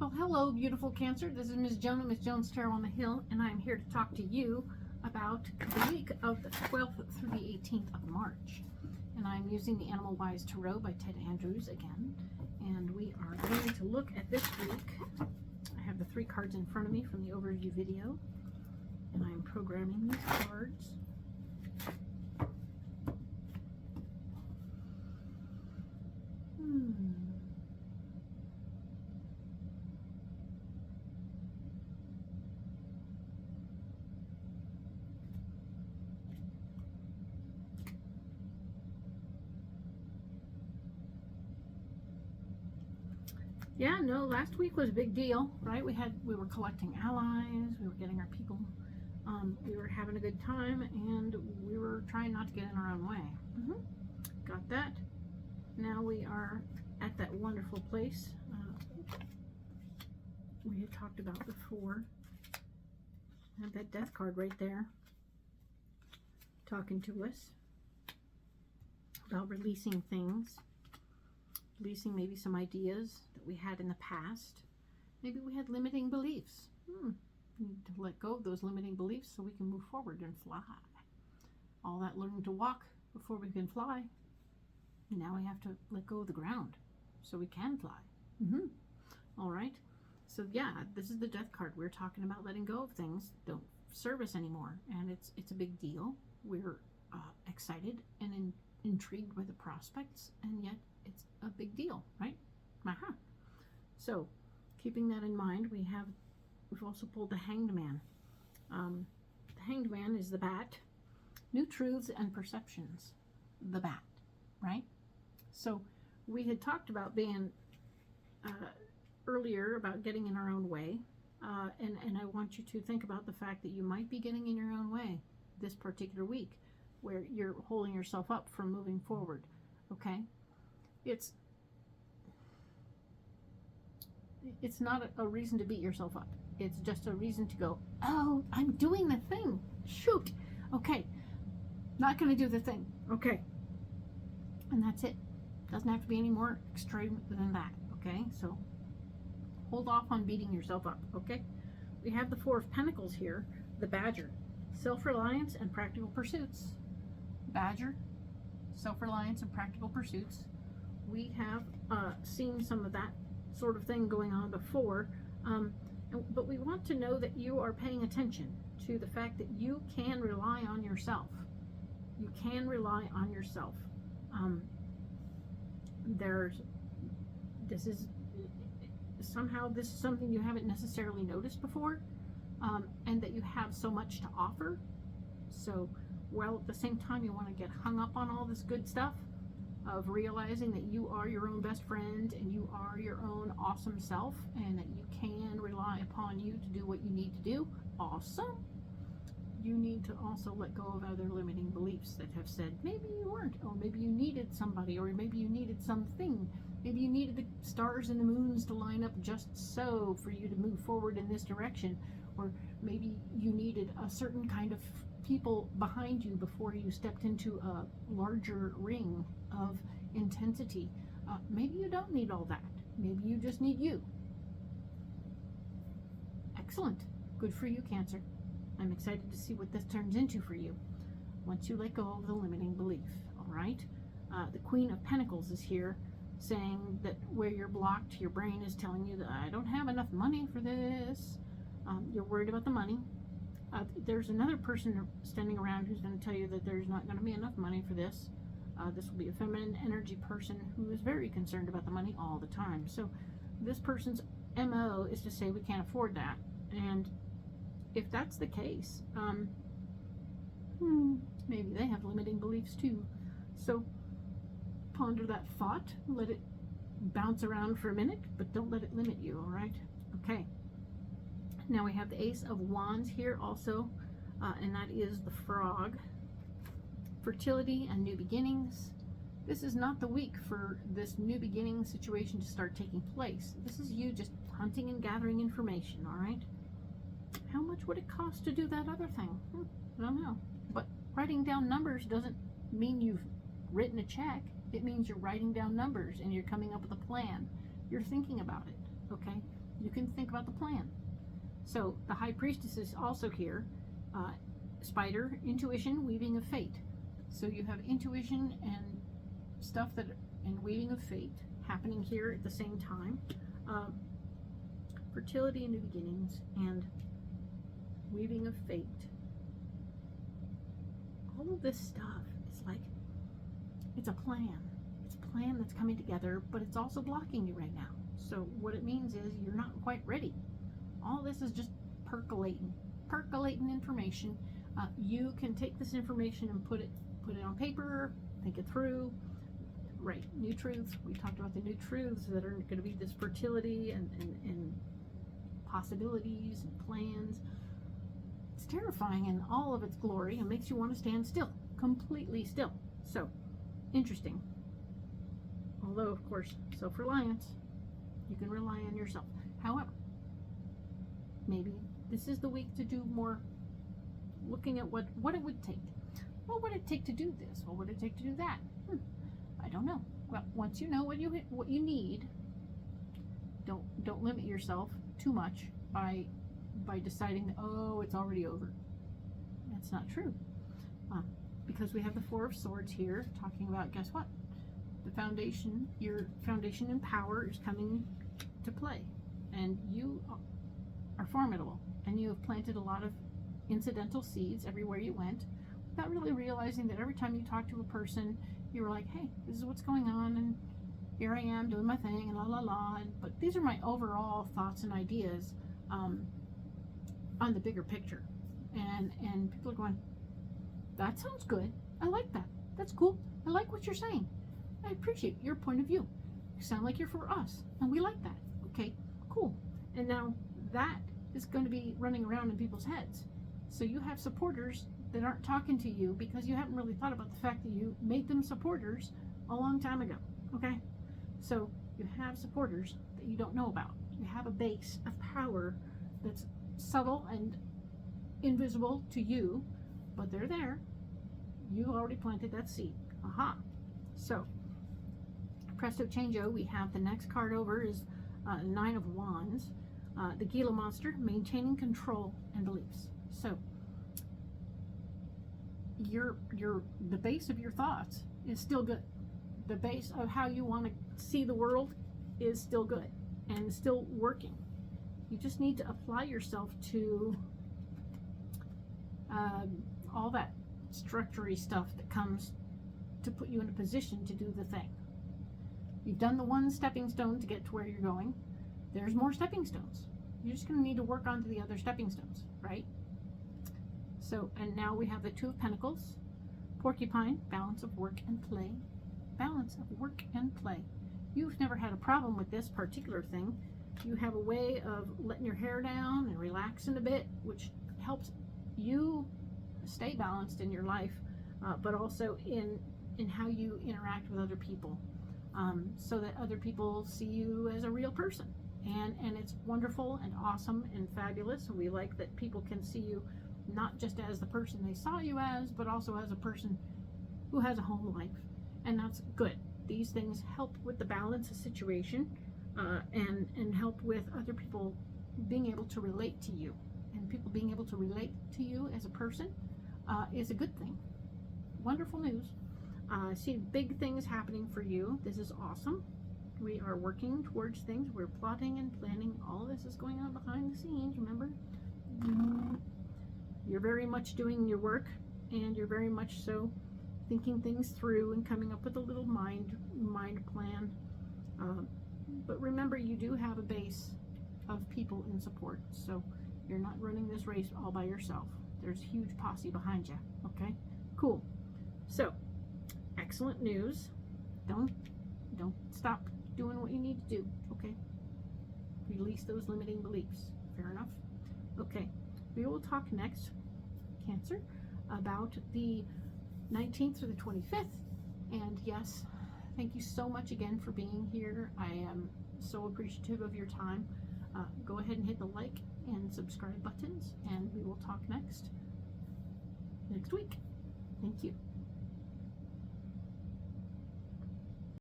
Well, hello, beautiful Cancer. This is Ms. Joan of Ms. Joan's Tarot on the Hill, and I'm here to talk to you about the week of the 12th through the 18th of March. And I'm using the Animal Wise Tarot by Ted Andrews again. And we are going to look at this week. I have the 3 cards in front of me from the overview video, and I'm programming these cards. Yeah, no, last week was a big deal, right? We were collecting allies, we were getting our people, we were having a good time, and we were trying not to get in our own way. Got that. Now we are at that wonderful place we had talked about before. I have that death card right there talking to us about releasing things. Releasing maybe some ideas that we had in the past. Maybe we had limiting beliefs. We need to let go of those limiting beliefs so we can move forward and fly. All that learning to walk before we can fly. Now we have to let go of the ground so we can fly. All right. So yeah, this is the death card. We're talking about letting go of things that don't serve us anymore, and it's a big deal. We're excited and intrigued by the prospects, and yet it's a big deal, right? So, keeping that in mind, we've also pulled the Hanged Man. The Hanged Man is the bat. New truths and perceptions. The bat, right? So, we had talked about being earlier about getting in our own way, and I want you to think about the fact that you might be getting in your own way this particular week, where you're holding yourself up from moving forward. Okay? It's not a reason to beat yourself up. It's just a reason to go, oh, I'm doing the thing. Shoot. Okay. Not going to do the thing. Okay. And that's it. Doesn't have to be any more extreme than that. Okay. So hold off on beating yourself up. Okay. We have the 4 of Pentacles here. The Badger. Self-reliance and practical pursuits. Badger. Self-reliance and practical pursuits. We have seen some of that sort of thing going on before, but we want to know that you are paying attention to the fact that you can rely on yourself. You can rely on yourself. This is something you haven't necessarily noticed before, and that you have so much to offer. So, while at the same time you want to get hung up on all this good stuff, of realizing that you are your own best friend and you are your own awesome self, and that you can rely upon you to do what you need to do. Awesome. You need to also let go of other limiting beliefs that have said maybe you weren't, or maybe you needed somebody, or maybe you needed something. Maybe you needed the stars and the moons to line up just so for you to move forward in this direction, or maybe you needed a certain kind of people behind you before you stepped into a larger ring of intensity. Maybe you don't need all that. Maybe you just need you. Excellent. Good for you, Cancer. I'm excited to see what this turns into for you once you let go of the limiting belief. All right. The Queen of Pentacles is here, saying that where you're blocked, your brain is telling you that I don't have enough money for this. You're worried about the money. There's another person standing around who's going to tell you that there's not going to be enough money for this. This will be a feminine energy person who is very concerned about the money all the time. So this person's MO is to say we can't afford that. And if that's the case, maybe they have limiting beliefs too. So ponder that thought. Let it bounce around for a minute, but don't let it limit you, all right? Okay. Now we have the Ace of Wands here also, and that is the Frog. Fertility and new beginnings. This is not the week for this new beginning situation to start taking place. This is you just hunting and gathering information, all right? How much would it cost to do that other thing? I don't know. But writing down numbers doesn't mean you've written a check. It means you're writing down numbers and you're coming up with a plan. You're thinking about it, okay? You can think about the plan. So the High Priestess is also here. Spider, intuition, weaving of fate. So you have intuition and stuff and weaving of fate happening here at the same time. Fertility and new beginnings and weaving of fate. All of this stuff is like, it's a plan. It's a plan that's coming together, but it's also blocking you right now. So what it means is you're not quite ready. All this is just percolating information. You can take this information and put it on paper, think it through, write new truths. We talked about the new truths that are going to be this fertility and possibilities and plans. It's terrifying in all of its glory and makes you want to stand still, completely still. So, interesting. Although, of course, self-reliance, you can rely on yourself. However, maybe this is the week to do more looking at what it would take. What would it take to do this? What would it take to do that? I don't know. Well, once you know what you need, don't limit yourself too much by deciding that, oh, it's already over. That's not true. Because we have the Four of Swords here talking about, guess what? The foundation, your foundation and power is coming to play. And you are formidable. And you have planted a lot of incidental seeds everywhere you went, without really realizing that every time you talk to a person, you were like, hey, this is what's going on, and here I am doing my thing, and la la la. But these are my overall thoughts and ideas on the bigger picture. And people are going, that sounds good. I like that. That's cool. I like what you're saying. I appreciate your point of view. You sound like you're for us, and we like that. Okay, cool. And now that is going to be running around in people's heads. So you have supporters that aren't talking to you because you haven't really thought about the fact that you made them supporters a long time ago. Okay? So you have supporters that you don't know about. You have a base of power that's subtle and invisible to you, but they're there. You already planted that seed. Aha. So, presto changeo, we have the next card over is Nine of Wands. The Gila monster, maintaining control and beliefs. So, the base of your thoughts is still good. The base of how you want to see the world is still good and still working. You just need to apply yourself to all that structure-y stuff that comes to put you in a position to do the thing. You've done the one stepping stone to get to where you're going. There's more stepping stones. You're just going to need to work onto the other stepping stones, right? So, and now we have the Two of Pentacles, Porcupine, balance of work and play. Balance of work and play. You've never had a problem with this particular thing. You have a way of letting your hair down and relaxing a bit, which helps you stay balanced in your life, but also in how you interact with other people, so that other people see you as a real person. And it's wonderful and awesome and fabulous. We like that people can see you not just as the person they saw you as, but also as a person who has a home life. And that's good. These things help with the balance of situation, and help with other people being able to relate to you. And people being able to relate to you as a person is a good thing. Wonderful news. I see big things happening for you. This is awesome. We are working towards things. We're plotting and planning. All this is going on behind the scenes, remember? You're very much doing your work, and you're very much so thinking things through and coming up with a little mind plan. But remember, you do have a base of people in support, so you're not running this race all by yourself. There's a huge posse behind you. Okay, cool. So, excellent news. Don't stop doing what you need to do. Okay, release those limiting beliefs. Fair enough. Okay, we will talk next, Cancer, about the 19th through the 25th. And yes, thank you so much again for being here. I am so appreciative of your time. Go ahead and hit the like and subscribe buttons, and we will talk next week. Thank you.